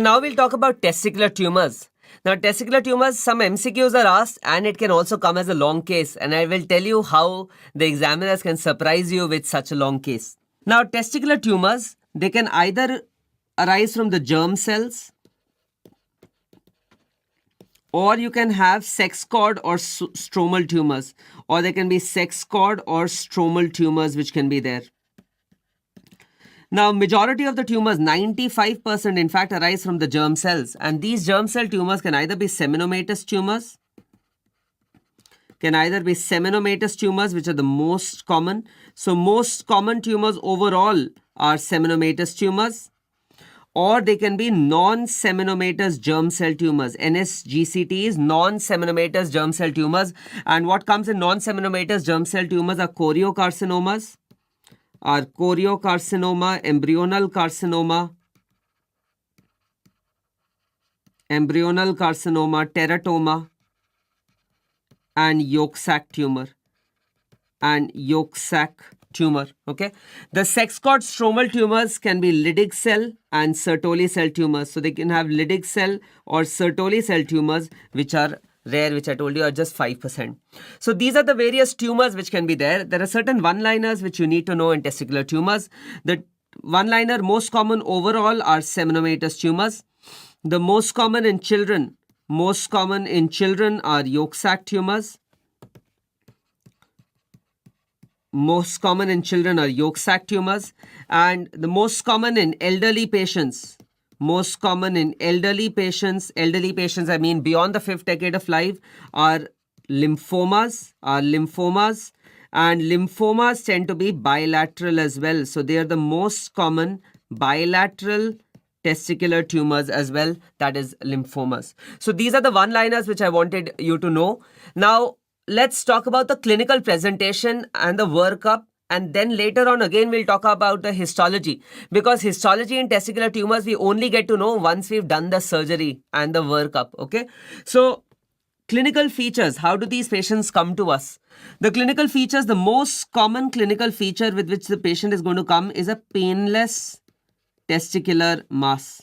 now we'll talk about testicular tumors. Now, testicular tumors, some MCQs are asked and it can also come as a long case. And I will tell you how the examiners can surprise you with such a long case. Now, testicular tumors, they can either arise from the germ cells, or you can have sex cord or stromal tumors, or there can be sex cord or stromal tumors which can be there. Now, majority of the tumors, 95% in fact, arise from the germ cells. And these germ cell tumors can either be seminomatous tumors, which are the most common. So, most common tumors overall are seminomatous tumors, or they can be non-seminomatous germ cell tumors. NSGCT is non-seminomatous germ cell tumors. And what comes in non-seminomatous germ cell tumors are choriocarcinomas, embryonal carcinoma, teratoma, and yolk sac tumor. Okay. The sex cord stromal tumors can be Leydig cell and Sertoli cell tumors. So they can have Leydig cell or Sertoli cell tumors, which are rare, which I told you are just 5%. So these are the various tumors which can be there. There are certain one-liners which you need to know in testicular tumors. The one-liner most common overall are seminomatous tumors. The most common in children are yolk sac tumors. And the most common in elderly patients, I mean beyond the 5th decade of life, are lymphomas, and lymphomas tend to be bilateral as well. So they are the most common bilateral testicular tumors as well, that is lymphomas. So these are the one-liners which I wanted you to know. Now, let's talk about the clinical presentation and the workup, and then later on again we'll talk about the histology, because histology in testicular tumors we only get to know once we've done the surgery and the workup. Okay, so clinical features, how do these patients come to us? The clinical features, the most common clinical feature with which the patient is going to come is a painless testicular mass.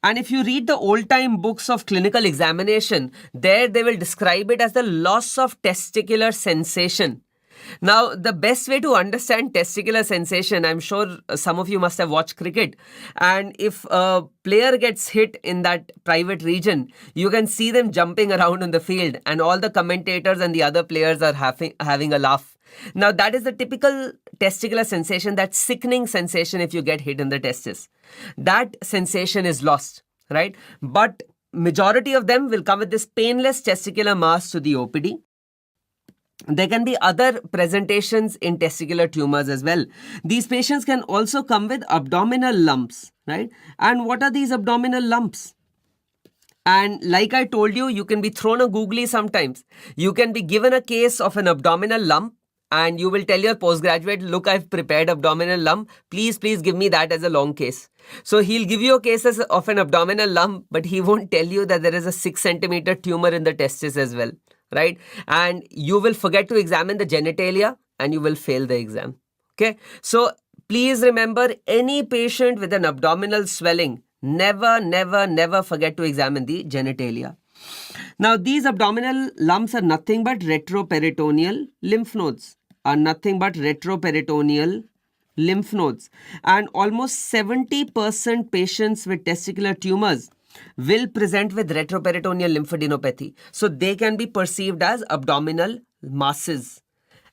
And if you read the old-time books of clinical examination, there they will describe it as the loss of testicular sensation. Now, the best way to understand testicular sensation, I'm sure some of you must have watched cricket, and if a player gets hit in that private region, you can see them jumping around on the field, and all the commentators and the other players are having a laugh. Now, that is the typical testicular sensation, that sickening sensation if you get hit in the testis. That sensation is lost, right? But majority of them will come with this painless testicular mass to the OPD. There can be other presentations in testicular tumors as well. These patients can also come with abdominal lumps, right? And what are these abdominal lumps? And like I told you, you can be thrown a googly sometimes. You can be given a case of an abdominal lump, and you will tell your postgraduate, look, I've prepared abdominal lump. Please give me that as a long case. So he'll give you a case of an abdominal lump, but he won't tell you that there is a 6 centimeter tumor in the testis as well, right? And you will forget to examine the genitalia and you will fail the exam. Okay. So please remember, any patient with an abdominal swelling, never forget to examine the genitalia. Now, these abdominal lumps are nothing but retroperitoneal lymph nodes. And almost 70% patients with testicular tumors will present with retroperitoneal lymphadenopathy. So they can be perceived as abdominal masses.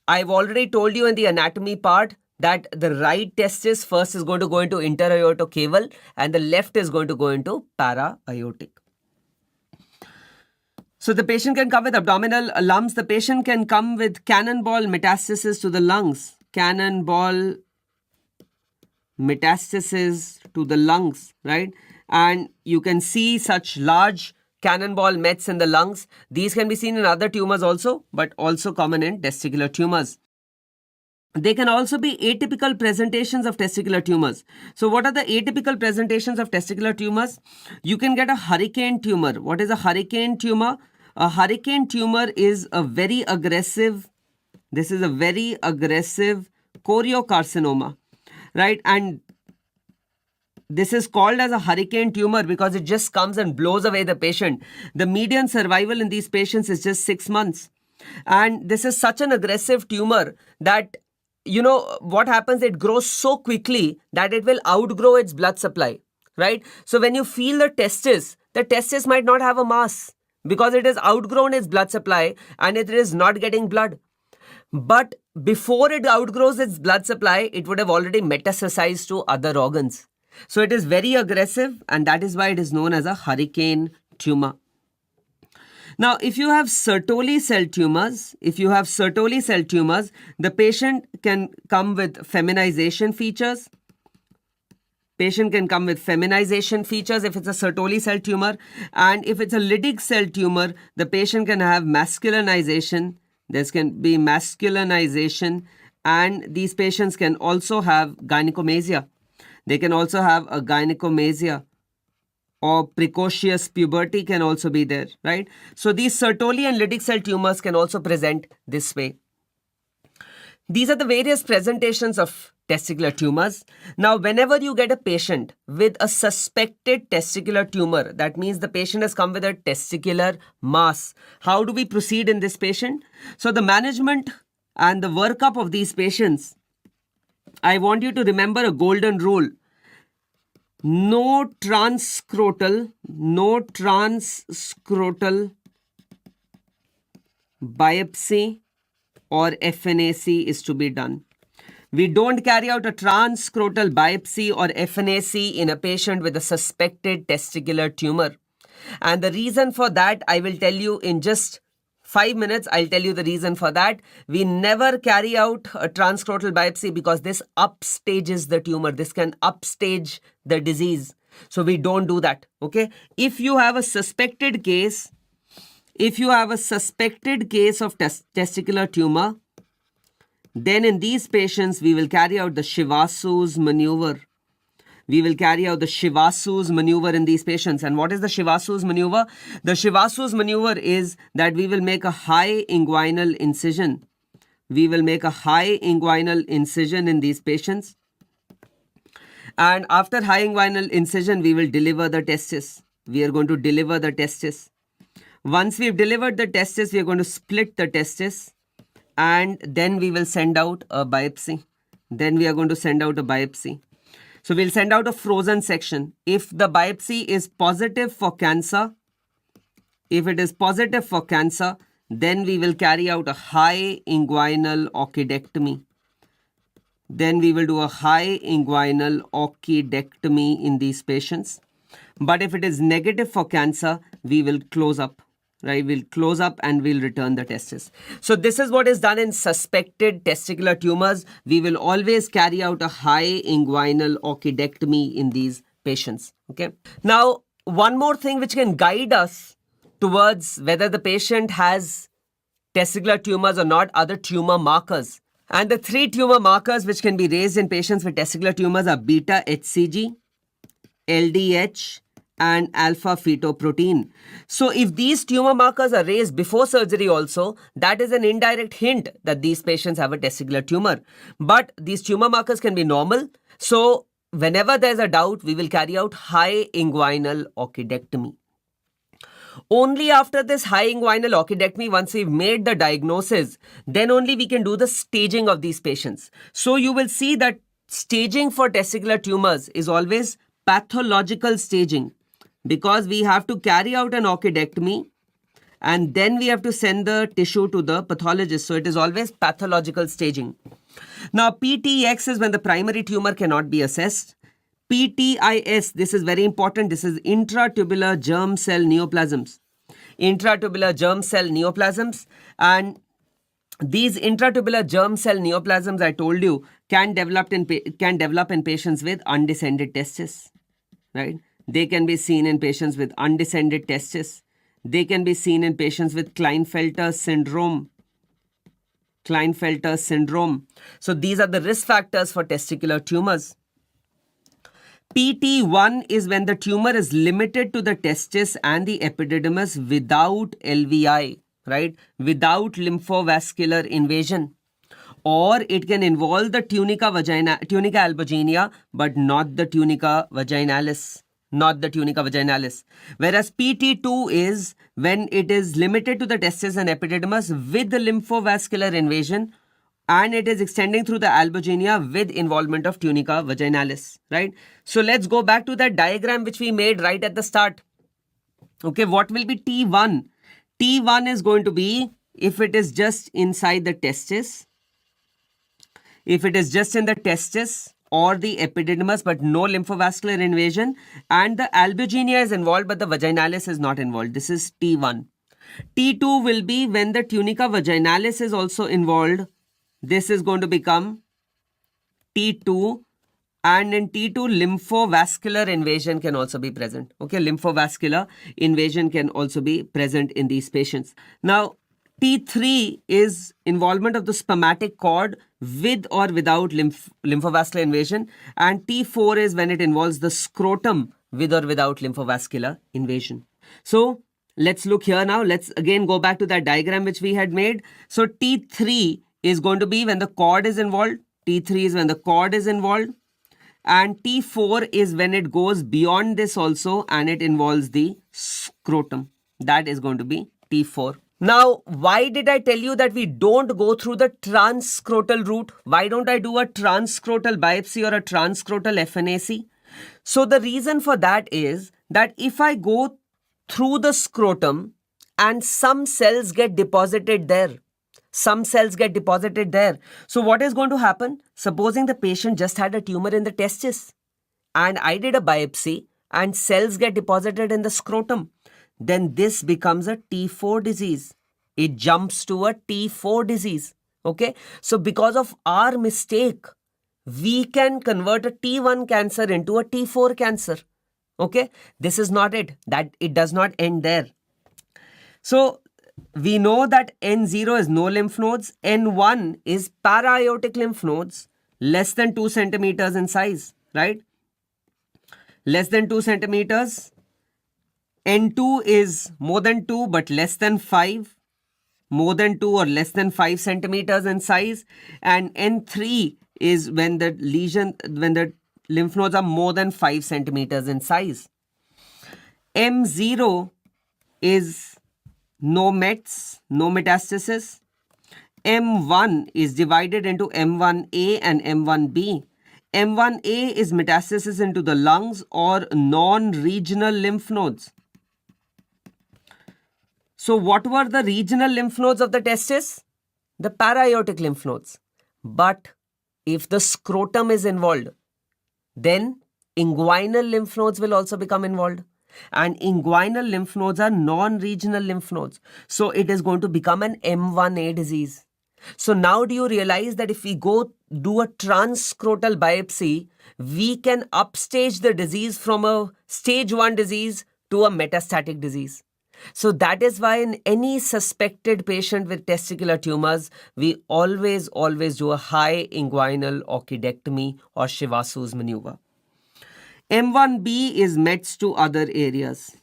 I've already told you in the anatomy part that the right testis first is going to go into interaortocaval and the left is going to go into para-aortic. So the patient can come with abdominal lumps. The patient can come with cannonball metastasis to the lungs. Right? And you can see such large cannonball mets in the lungs. These can be seen in other tumors also, but also common in testicular tumors. They can also be atypical presentations of testicular tumors. So what are the atypical presentations of testicular tumors? You can get a hurricane tumor. What is a hurricane tumor? A hurricane tumor is a very aggressive choriocarcinoma. right? And this is called as a hurricane tumor because it just comes and blows away the patient. The median survival in these patients is just 6 months. And this is such an aggressive tumor that, what happens, it grows so quickly that it will outgrow its blood supply, right? So when you feel the testis might not have a mass because it has outgrown its blood supply and it is not getting blood. But before it outgrows its blood supply, it would have already metastasized to other organs. So it is very aggressive, and that is why it is known as a hurricane tumor. Now, if you have Sertoli cell tumors, the patient can come with feminization features. Patient can come with feminization features if it's a Sertoli cell tumor. And if it's a Leydig cell tumor, the patient can have masculinization. There can be masculinization, and these patients can also have gynecomastia. They can also have a gynecomastia, or precocious puberty can also be there, right? So these Sertoli and Leydig cell tumors can also present this way. These are the various presentations of testicular tumors. Now, whenever you get a patient with a suspected testicular tumor, that means the patient has come with a testicular mass. How do we proceed in this patient? So the management and the workup of these patients, I want you to remember a golden rule. No transscrotal biopsy or FNAC is to be done. We don't carry out a transscrotal biopsy or FNAC in a patient with a suspected testicular tumor. And the reason for that, I will tell you in just 5 minutes. I'll tell you the reason for that. We never carry out a transscrotal biopsy because this upstages the tumor. This can upstage the disease. So we don't do that. Okay. If you have a suspected case of testicular tumor, then in these patients, we will carry out the Shivasu's maneuver. We will carry out the Shivasu's maneuver in these patients. And what is the Shivasu's maneuver? The Shivasu's maneuver is that we will make a high inguinal incision. We will make a high inguinal incision in these patients. And after high inguinal incision, we will deliver the testis. We are going to deliver the testis. Once we've delivered the testis, we are going to split the testis. And then we will send out a biopsy. So we'll send out a frozen section. If the biopsy is positive for cancer, then we will carry out a high inguinal orchidectomy. Then we will do a high inguinal orchidectomy in these patients. But if it is negative for cancer, we will close up. Right, we'll close up and we'll return the testis. So this is what is done in suspected testicular tumors. We will always carry out a high inguinal orchidectomy in these patients. Okay. Now, one more thing which can guide us towards whether the patient has testicular tumors or not are the tumor markers. And the 3 tumor markers which can be raised in patients with testicular tumors are beta HCG, LDH, and alpha fetoprotein. So if these tumor markers are raised before surgery also, that is an indirect hint that these patients have a testicular tumor. But these tumor markers can be normal. So whenever there's a doubt, we will carry out high inguinal orchidectomy. Only after this high inguinal orchidectomy, once we've made the diagnosis, then only we can do the staging of these patients. So you will see that staging for testicular tumors is always pathological staging, because we have to carry out an orchidectomy and then we have to send the tissue to the pathologist. So it is always pathological staging. Now, PTX is when the primary tumor cannot be assessed. PTIS, this is very important. This is intratubular germ cell neoplasms. Intratubular germ cell neoplasms. And these intratubular germ cell neoplasms, I told you, can develop in patients with undescended testis, right? They can be seen in patients with undescended testis. They can be seen in patients with Klinefelter syndrome. So these are the risk factors for testicular tumors. PT1 is when the tumor is limited to the testis and the epididymis without LVI, right? Without lymphovascular invasion. or it can involve the tunica albuginea, but not the tunica vaginalis. Whereas PT2 is when it is limited to the testis and epididymis with the lymphovascular invasion, and it is extending through the albuginea with involvement of tunica vaginalis, right? So let's go back to that diagram which we made right at the start. Okay, what will be T1? T1 is going to be if it is just inside the testis, if it is just in the testis or the epididymis but no lymphovascular invasion, and the albuginea is involved but the vaginalis is not involved. This is T1. T2 will be when the tunica vaginalis is also involved. This is going to become T2, and in T2 lymphovascular invasion can also be present. Okay, lymphovascular invasion can also be present in these patients. Now T3 is involvement of the spermatic cord with or without lymphovascular invasion, and T4 is when it involves the scrotum with or without lymphovascular invasion. So let's look here now. Let's again go back to that diagram which we had made. So T3 is going to be when the cord is involved. T3 is when the cord is involved. And T4 is when it goes beyond this also and it involves the scrotum. That is going to be T4. Now, why did I tell you that we don't go through the transscrotal route? Why don't I do a transscrotal biopsy or a transscrotal FNAC? So the reason for that is that if I go through the scrotum and some cells get deposited there, so what is going to happen? Supposing the patient just had a tumor in the testis and I did a biopsy and cells get deposited in the scrotum, then this becomes a T4 disease. It jumps to a T4 disease. Okay. So because of our mistake, we can convert a T1 cancer into a T4 cancer. Okay. This is not it. That it does not end there. So we know that N0 is no lymph nodes. N1 is para-aortic lymph nodes less than 2 centimeters in size, right? Less than 2 centimeters. N2 is more than 2 but less than 5. More than 2 or less than 5 centimeters in size. And N3 is when the lymph nodes are more than 5 centimeters in size. M0 is no mets, no metastasis. M1 is divided into M1A and M1B. M1A is metastasis into the lungs or non-regional lymph nodes. So what were the regional lymph nodes of the testis? The para-aortic lymph nodes. But if the scrotum is involved, then inguinal lymph nodes will also become involved. And inguinal lymph nodes are non-regional lymph nodes. So it is going to become an M1A disease. So now do you realize that if we go do a transscrotal biopsy, we can upstage the disease from a stage 1 disease to a metastatic disease. So that is why in any suspected patient with testicular tumors, we always do a high inguinal orchidectomy or Shivasu's maneuver. M1B is mets to other areas.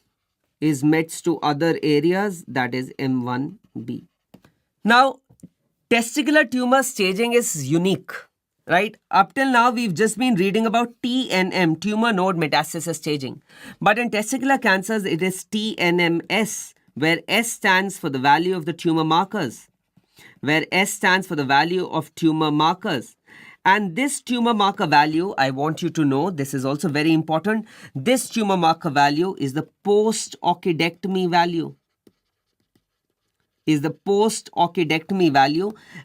That is M1B. Now, testicular tumor staging is unique, right? Up till now, we've just been reading about TNM, tumor node metastasis staging. But in testicular cancers, it is TNMS, where S stands for the value of the tumor markers. And this tumor marker value, I want you to know, this is also very important. This tumor marker value is the post-orchidectomy value.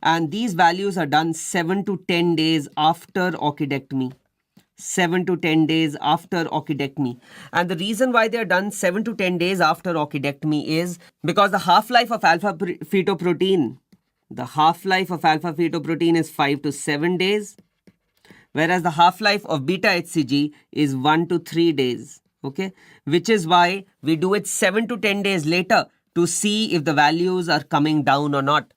And these values are done 7 to 10 days after orchidectomy. And the reason why they are done 7 to 10 days after orchidectomy is because the half-life of alpha-fetoprotein is 5 to 7 days, whereas the half-life of beta-HCG is 1 to 3 days, okay? Which is why we do it 7 to 10 days later to see if the values are coming down or not.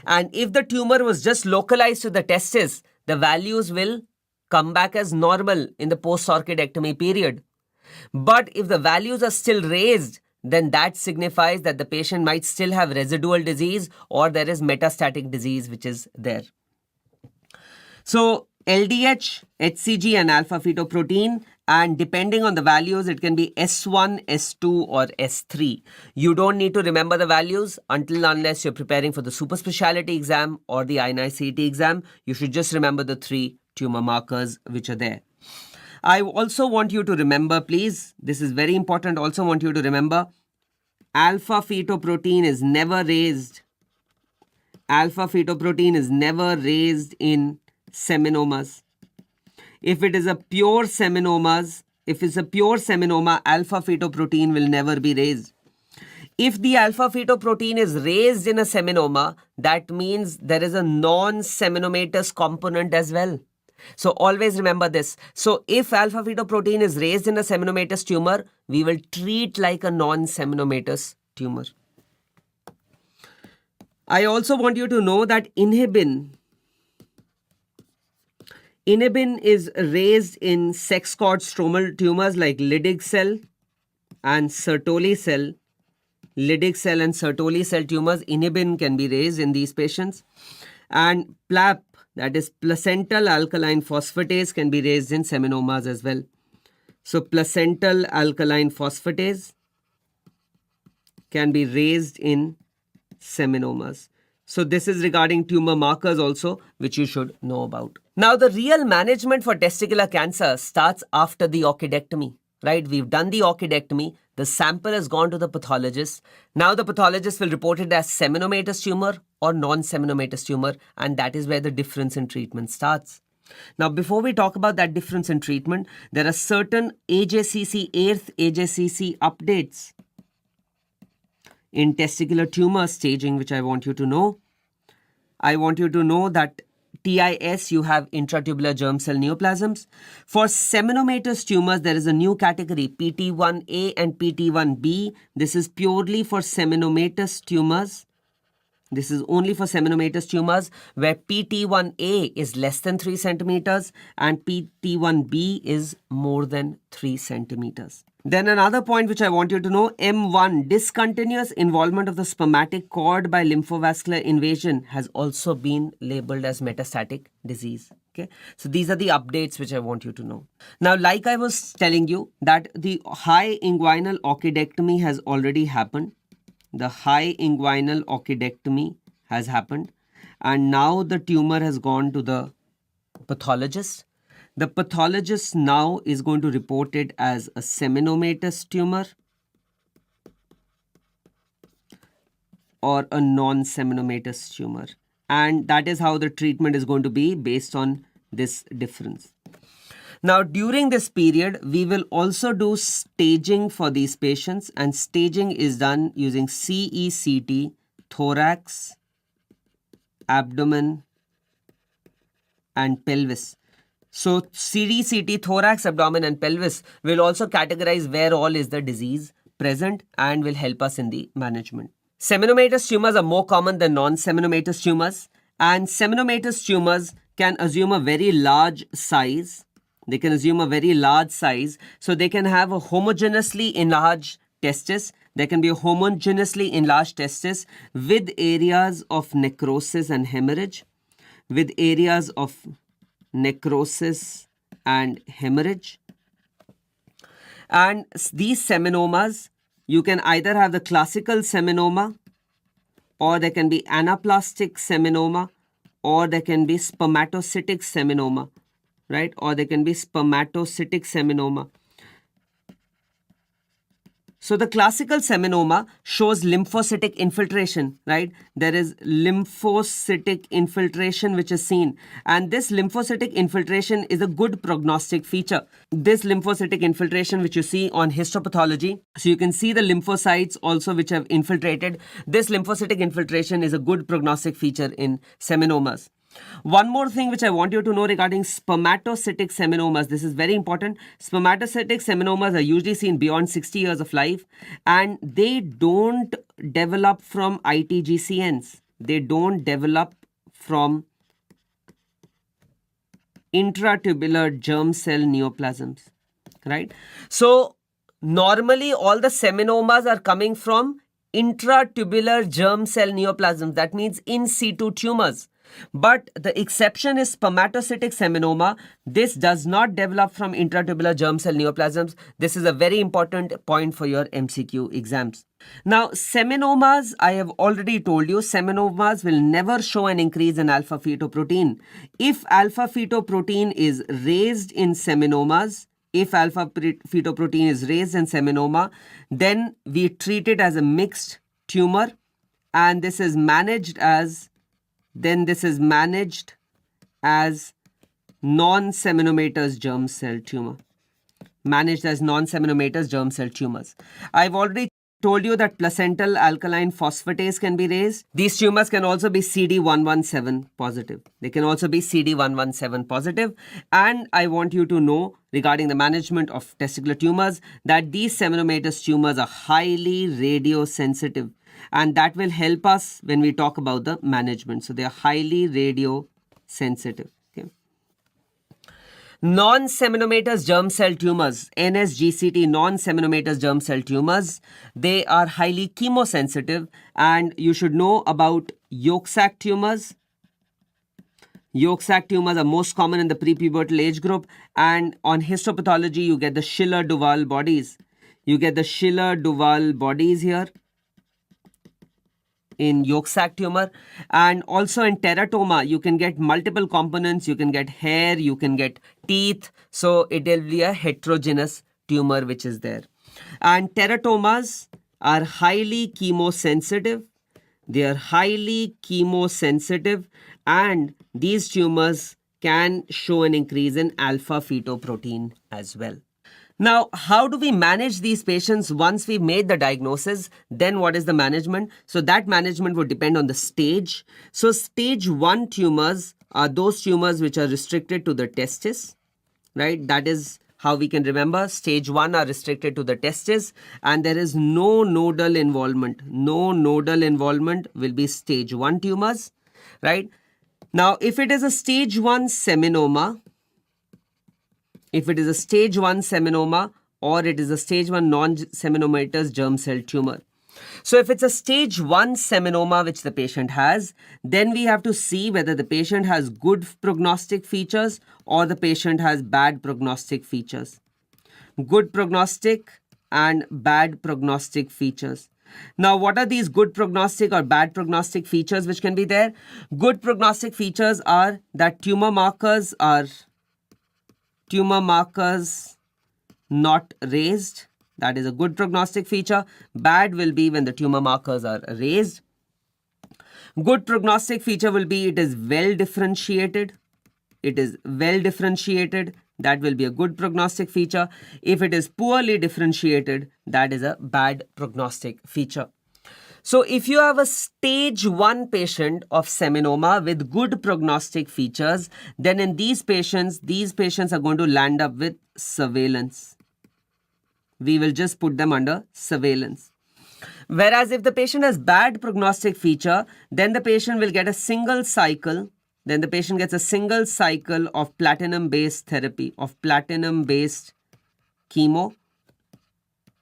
And if the tumor was just localized to the testis, the values will come back as normal in the post-orchidectomy period. But if the values are still raised, then that signifies that the patient might still have residual disease or there is metastatic disease which is there. So LDH, HCG and alpha fetoprotein, and depending on the values, it can be S1, S2 or S3. You don't need to remember the values unless you're preparing for the super specialty exam or the INI-CET exam. You should just remember the 3 tumor markers which are there. I also want you to remember, please, this is very important, also want you to remember, alpha fetoprotein is never raised. Alpha fetoprotein is never raised in seminomas. If it is a pure seminomas, if it's a pure seminoma, alpha fetoprotein will never be raised. If the alpha fetoprotein is raised in a seminoma, that means there is a non-seminomatous component as well. So always remember this. So if alpha fetoprotein is raised in a seminomatous tumor, we will treat like a non-seminomatous tumor. I also want you to know that inhibin is raised in sex cord stromal tumors like Leydig cell and Sertoli cell. Leydig cell and Sertoli cell tumors, inhibin can be raised in these patients. And PLAP, that is placental alkaline phosphatase, can be raised in seminomas as well. So placental alkaline phosphatase can be raised in seminomas. So this is regarding tumor markers also, which you should know about. Now, the real management for testicular cancer starts after the orchidectomy, right? We've done the orchidectomy. The sample has gone to the pathologist. Now the pathologist will report it as seminomatous tumor or non-seminomatous tumor, and that is where the difference in treatment starts. Now, before we talk about that difference in treatment, there are certain AJCC, 8th AJCC updates in testicular tumor staging, which I want you to know. I want you to know that TIS, you have intratubular germ cell neoplasms. For seminomatous tumors, there is a new category, PT1A and PT1B. This is purely for seminomatous tumors. This is only for seminomatous tumors where PT1A is less than 3 centimeters and PT1B is more than 3 centimeters. Then another point which I want you to know, M1, discontinuous involvement of the spermatic cord by lymphovascular invasion has also been labeled as metastatic disease. Okay, so these are the updates which I want you to know. Now, like I was telling you that the high inguinal orchidectomy has already happened. The high inguinal orchidectomy has happened and now the tumor has gone to the pathologist. The pathologist now is going to report it as a seminomatous tumor or a non-seminomatous tumor. And that is how the treatment is going to be based on this difference. Now, during this period, we will also do staging for these patients, and staging is done using CECT, thorax, abdomen, and pelvis. So, CDCT, thorax, abdomen, and pelvis will also categorize where all is the disease present and will help us in the management. Seminomatous tumors are more common than non-seminomatous tumors, and seminomatous tumors can assume a very large size. They can assume a very large size. So they can have a homogeneously enlarged testis. There can be a homogeneously enlarged testis with areas of necrosis and hemorrhage. With areas of necrosis and hemorrhage. And these seminomas, you can either have the classical seminoma or there can be anaplastic seminoma or there can be spermatocytic seminoma. Right? Or there can be spermatocytic seminoma. So the classical seminoma shows lymphocytic infiltration, right? There is lymphocytic infiltration which is seen. And this lymphocytic infiltration is a good prognostic feature. This lymphocytic infiltration which you see on histopathology, so you can see the lymphocytes also which have infiltrated. This lymphocytic infiltration is a good prognostic feature in seminomas. One more thing which I want you to know regarding spermatocytic seminomas, this is very important. Spermatocytic seminomas are usually seen beyond 60 years of life and they don't develop from ITGCNs. They don't develop from intratubular germ cell neoplasms, right? So normally all the seminomas are coming from intratubular germ cell neoplasms. That means in situ tumors. But the exception is spermatocytic seminoma. This does not develop from intratubular germ cell neoplasms. This is a very important point for your MCQ exams. Now, seminomas, I have already told you, seminomas will never show an increase in alpha fetoprotein. If alpha fetoprotein is raised in seminomas, if alpha fetoprotein is raised in seminoma, then we treat it as a mixed tumor, and this is managed as non-seminomatous germ cell tumor. Managed as non-seminomatous germ cell tumors. I've already told you that placental alkaline phosphatase can be raised. These tumors can also be CD117 positive. They can also be CD117 positive. And I want you to know regarding the management of testicular tumors that these seminomatous tumors are highly radiosensitive. And that will help us when we talk about the management. So they are highly radiosensitive. Okay. Non-seminomatous germ cell tumors, NSGCT, non-seminomatous germ cell tumors, they are highly chemosensitive, and you should know about yolk sac tumors. Yolk sac tumors are most common in the prepubertal age group, and on histopathology you get the Schiller-Duval bodies. You get the Schiller-Duval bodies here in yolk sac tumor, and also in teratoma you can get multiple components. You can get hair, you can get teeth, so it will be a heterogeneous tumor which is there. And teratomas are highly chemosensitive. They are highly chemosensitive, and these tumors can show an increase in alpha fetoprotein as well. Now, how do we manage these patients once we've made the diagnosis? Then what is the management? So that management would depend on the stage. So stage 1 tumors are those tumors which are restricted to the testis, right? That is how we can remember. Stage 1 are restricted to the testis, and there is no nodal involvement. No nodal involvement will be stage 1 tumors, right? Now, if it is a stage 1 seminoma, if it is a stage 1 seminoma, or it is a stage 1 non-seminomatous germ cell tumor. So if it's a stage 1 seminoma which the patient has, then we have to see whether the patient has good prognostic features or the patient has bad prognostic features. Good prognostic and bad prognostic features. Now, what are these good prognostic or bad prognostic features which can be there? Good prognostic features are that tumor markers not raised. That is a good prognostic feature. Bad will be when the tumor markers are raised. Good prognostic feature will be it is well differentiated. It is well differentiated. That will be a good prognostic feature. If it is poorly differentiated, that is a bad prognostic feature. So if you have a stage 1 patient of seminoma with good prognostic features, then in these patients are going to land up with surveillance. We will just put them under surveillance. Whereas if the patient has bad prognostic feature, then the patient will get a single cycle. Then the patient gets a single cycle of platinum-based therapy, of platinum-based chemo.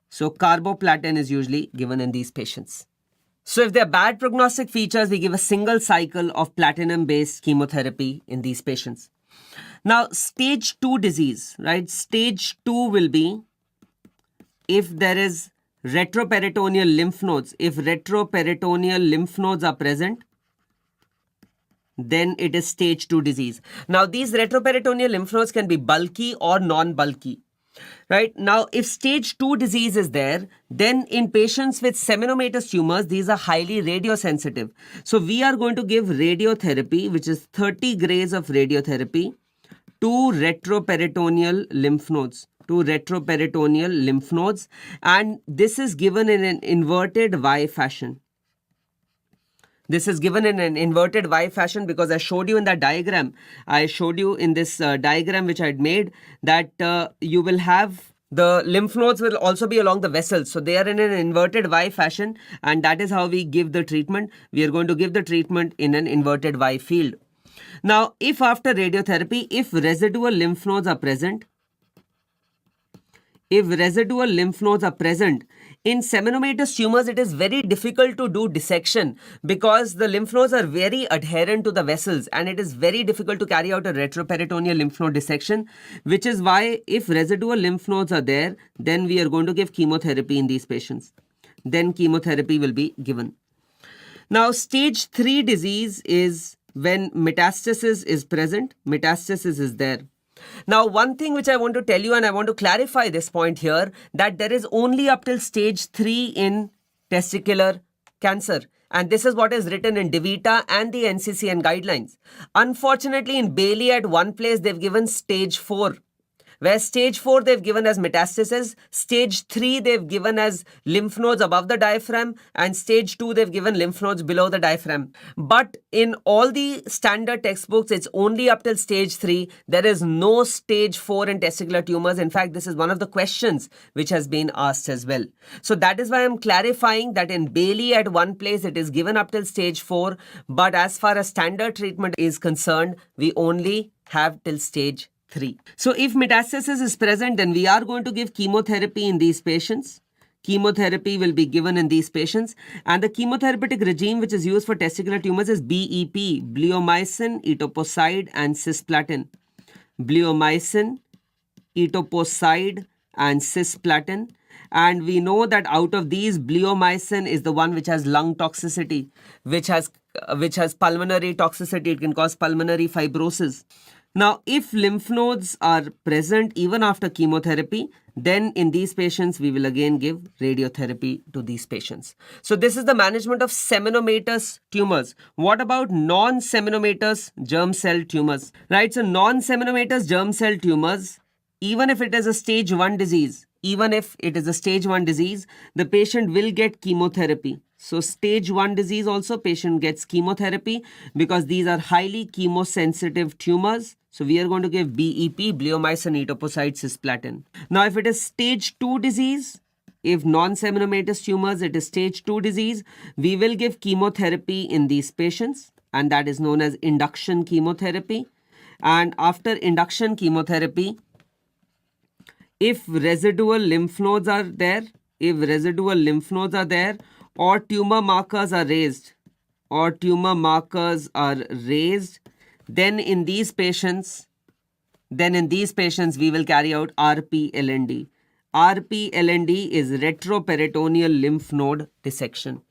So carboplatin is usually given in these patients. So if there are bad prognostic features, we give a single cycle of platinum-based chemotherapy in these patients. Now, stage 2 disease, right? Stage 2 will be if there is retroperitoneal lymph nodes. If retroperitoneal lymph nodes are present, then it is stage 2 disease. Now, these retroperitoneal lymph nodes can be bulky or non-bulky. Right now, if stage 2 disease is there, then in patients with seminomatous tumors, these are highly radiosensitive. So we are going to give radiotherapy, which is 30 grays of radiotherapy to retroperitoneal lymph nodes. And this is given in an inverted Y fashion. This is given in an inverted Y fashion because I showed you in that diagram. I showed you in this diagram which I had made that you will have the lymph nodes will also be along the vessels. So they are in an inverted Y fashion, and that is how we give the treatment. We are going to give the treatment in an inverted Y field. Now, if after radiotherapy, if residual lymph nodes are present, if residual lymph nodes are present. In seminomatous tumors, it is very difficult to do dissection because the lymph nodes are very adherent to the vessels and it is very difficult to carry out a retroperitoneal lymph node dissection, which is why if residual lymph nodes are there, then we are going to give chemotherapy in these patients. Then chemotherapy will be given. Now, stage 3 disease is when metastasis is present, metastasis is there. Now, one thing which I want to tell you, and I want to clarify this point here, that there is only up till stage 3 in testicular cancer. And this is what is written in DeVita and the NCCN guidelines. Unfortunately, in Bailey at one place, they've given stage 4. Where stage 4 they've given as metastasis, stage 3 they've given as lymph nodes above the diaphragm, and stage 2 they've given lymph nodes below the diaphragm. But in all the standard textbooks, it's only up till stage 3. There is no stage 4 in testicular tumors. In fact, this is one of the questions which has been asked as well. So that is why I'm clarifying that in Bailey at one place it is given up till stage 4, but as far as standard treatment is concerned, we only have till stage 3. So if metastasis is present, then we are going to give chemotherapy in these patients. Chemotherapy will be given in these patients. And the chemotherapeutic regime which is used for testicular tumors is BEP, bleomycin, etoposide and cisplatin. Bleomycin, etoposide and cisplatin. And we know that out of these, bleomycin is the one which has lung toxicity, which has pulmonary toxicity. It can cause pulmonary fibrosis. Now, if lymph nodes are present even after chemotherapy, then in these patients, we will again give radiotherapy to these patients. So this is the management of seminomatous tumors. What about non-seminomatous germ cell tumors? Right, so non-seminomatous germ cell tumors, even if it is a stage 1 disease, the patient will get chemotherapy. So stage 1 disease also, patient gets chemotherapy because these are highly chemosensitive tumors. So we are going to give BEP, bleomycin, etoposide, cisplatin. Now if it is stage 2 disease, if non-seminomatous tumors, it is stage 2 disease, we will give chemotherapy in these patients, and that is known as induction chemotherapy. And after induction chemotherapy, if residual lymph nodes are there, or tumor markers are raised, then in these patients we will carry out RPLND. RPLND is retroperitoneal lymph node dissection.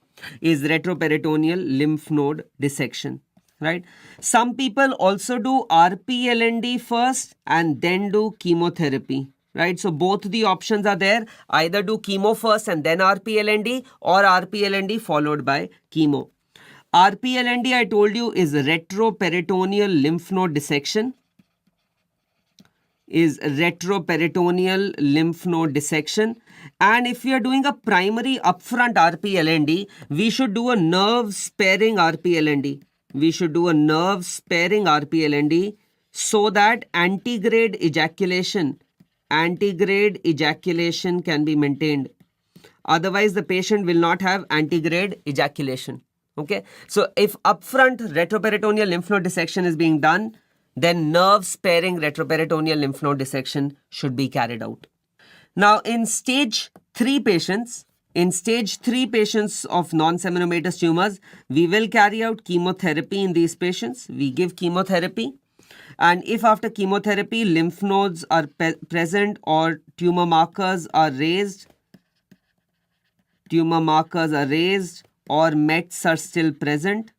Right? Some people also do RPLND first and then do chemotherapy. Right? So both the options are there. Either do chemo first and then RPLND, or RPLND followed by chemo. RPLND, I told you, is retroperitoneal lymph node dissection. And if we are doing a primary upfront RPLND, we should do a nerve sparing RPLND. So that antegrade ejaculation can be maintained. Otherwise, the patient will not have antegrade ejaculation. Okay, so if upfront retroperitoneal lymph node dissection is being done, then nerve sparing retroperitoneal lymph node dissection should be carried out. Now, in stage 3 patients of non-seminomatous tumors, we will carry out chemotherapy in these patients. We give chemotherapy. And if after chemotherapy, lymph nodes are present or tumor markers are raised, or METs are still present,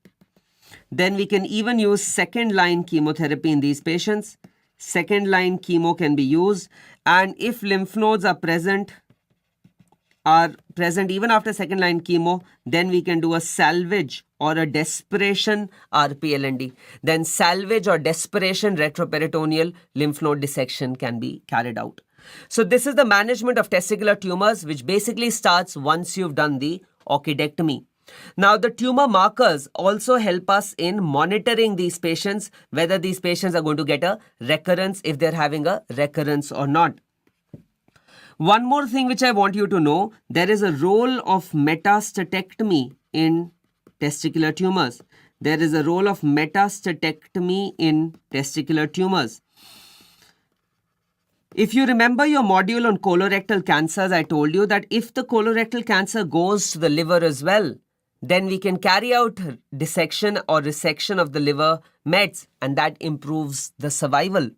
then we can even use second line chemotherapy in these patients. Second line chemo can be used. And if lymph nodes are present even after second line chemo, then we can do a salvage or a desperation RPLND. Then salvage or desperation retroperitoneal lymph node dissection can be carried out. So this is the management of testicular tumors, which basically starts once you've done the orchidectomy. Now, the tumor markers also help us in monitoring these patients, whether these patients are going to get a recurrence, if they're having a recurrence or not. One more thing which I want you to know, there is a role of metastatectomy in testicular tumors. If you remember your module on colorectal cancers, I told you that if the colorectal cancer goes to the liver as well, then we can carry out dissection or resection of the liver mets, and that improves the survival.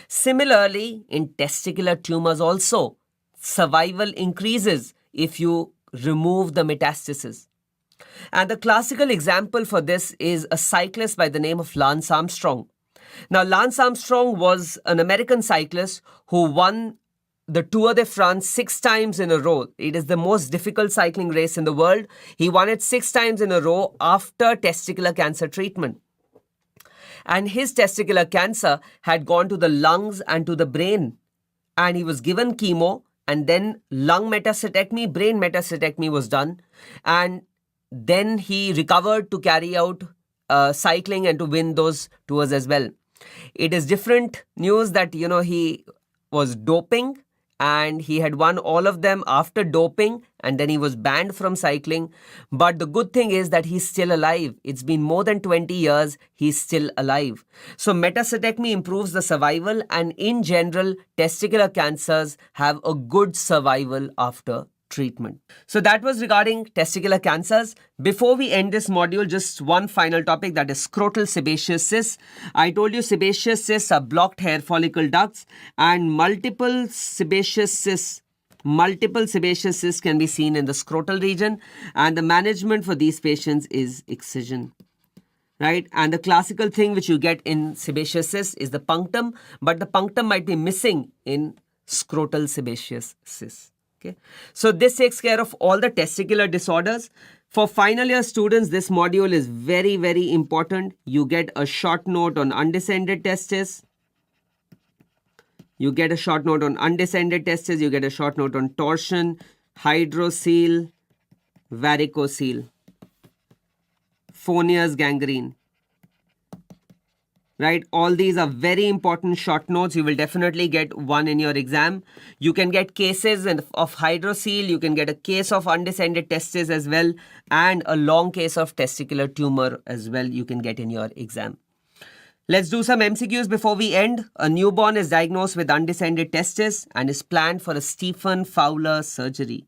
Similarly, in testicular tumors also, survival increases if you remove the metastasis. And the classical example for this is a cyclist by the name of Lance Armstrong. Now, Lance Armstrong was an American cyclist who won the Tour de France 6 times in a row. It is the most difficult cycling race in the world. He won it 6 times in a row after testicular cancer treatment. And his testicular cancer had gone to the lungs and to the brain. And he was given chemo, and then lung metastatectomy, brain metastatectomy was done. And then he recovered to carry out cycling and to win those tours as well. It is different news that, he was doping and he had won all of them after doping, and then he was banned from cycling. But the good thing is that he's still alive. It's been more than 20 years, he's still alive. So metastatectomy improves the survival, and in general, testicular cancers have a good survival after treatment. So that was regarding testicular cancers. Before we end this module, just one final topic, that is scrotal sebaceous cysts. I told you sebaceous cysts are blocked hair follicle ducts, and multiple sebaceous cysts can be seen in the scrotal region, and the management for these patients is excision. Right? And the classical thing which you get in sebaceous cysts is the punctum, but the punctum might be missing in scrotal sebaceous cysts. Okay. So this takes care of all the testicular disorders. For final year students, this module is very, very important. You get a short note on undescended testes. You get a short note on undescended testes. You get a short note on torsion, hydrocele, varicocele, Fournier's gangrene. Right? All these are very important short notes. You will definitely get one in your exam. You can get cases of hydrocele. You can get a case of undescended testes as well. And a long case of testicular tumor as well you can get in your exam. Let's do some MCQs before we end. A newborn is diagnosed with undescended testes and is planned for a Stephen Fowler surgery.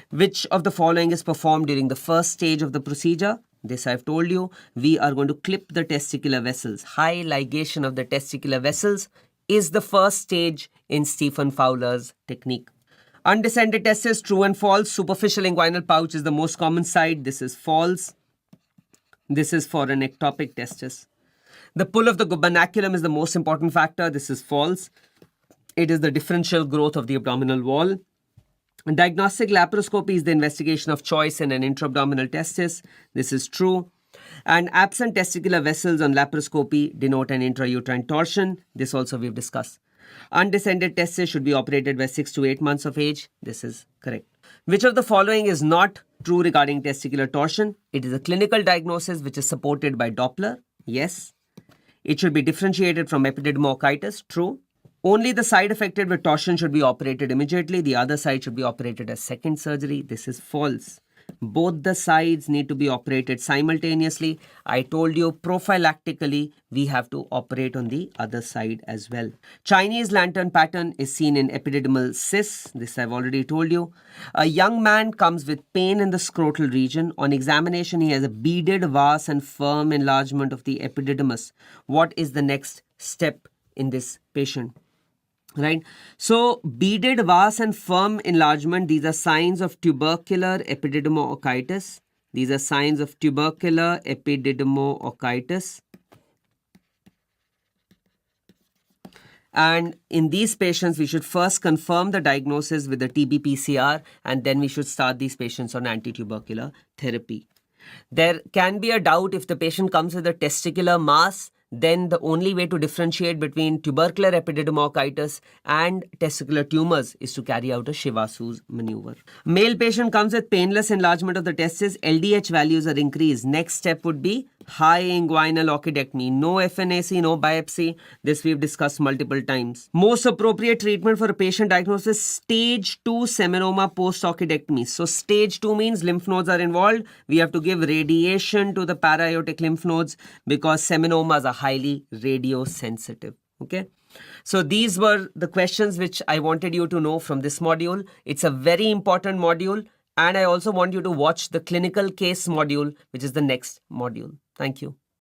Which of the following is performed during the first stage of the procedure? This I've told you. We are going to clip the testicular vessels. High ligation of the testicular vessels is the first stage in Stephen Fowler's technique. Undescended testes, true and false. Superficial inguinal pouch is the most common site. This is false. This is for an ectopic testis. The pull of the gubernaculum is the most important factor. This is false. It is the differential growth of the abdominal wall. Diagnostic laparoscopy is the investigation of choice in an intra-abdominal testis. This is true. And absent testicular vessels on laparoscopy denote an intrauterine torsion. This also we've discussed. Undescended testes should be operated by 6 to 8 months of age. This is correct. Which of the following is not true regarding testicular torsion? It is a clinical diagnosis which is supported by Doppler. Yes. It should be differentiated from epididymocarditis. True. Only the side affected with torsion should be operated immediately. The other side should be operated as second surgery. This is false. Both the sides need to be operated simultaneously. I told you prophylactically we have to operate on the other side as well. Chinese lantern pattern is seen in epididymal cysts. This I've already told you. A young man comes with pain in the scrotal region. On examination, he has a beaded, vast and firm enlargement of the epididymis. What is the next step in this patient? Right. So beaded, vast and firm enlargement, these are signs of tubercular epididymocarditis. These are signs of tubercular epididymocarditis. And in these patients, we should first confirm the diagnosis with the TB-PCR, and then we should start these patients on anti-tubercular therapy. There can be a doubt if the patient comes with a testicular mass. Then the only way to differentiate between tubercular epididymocarditis and testicular tumors is to carry out a Shivasu's maneuver. Male patient comes with painless enlargement of the testes. LDH values are increased. Next step would be high inguinal orchidectomy. No FNAC, no biopsy. This we've discussed multiple times. Most appropriate treatment for a patient diagnosed with stage 2 seminoma post-orchidectomy. So stage 2 means lymph nodes are involved. We have to give radiation to the para-aortic lymph nodes because seminomas are highly radiosensitive. Okay. So these were the questions which I wanted you to know from this module. It's a very important module, and I also want you to watch the clinical case module, which is the next module. Thank you.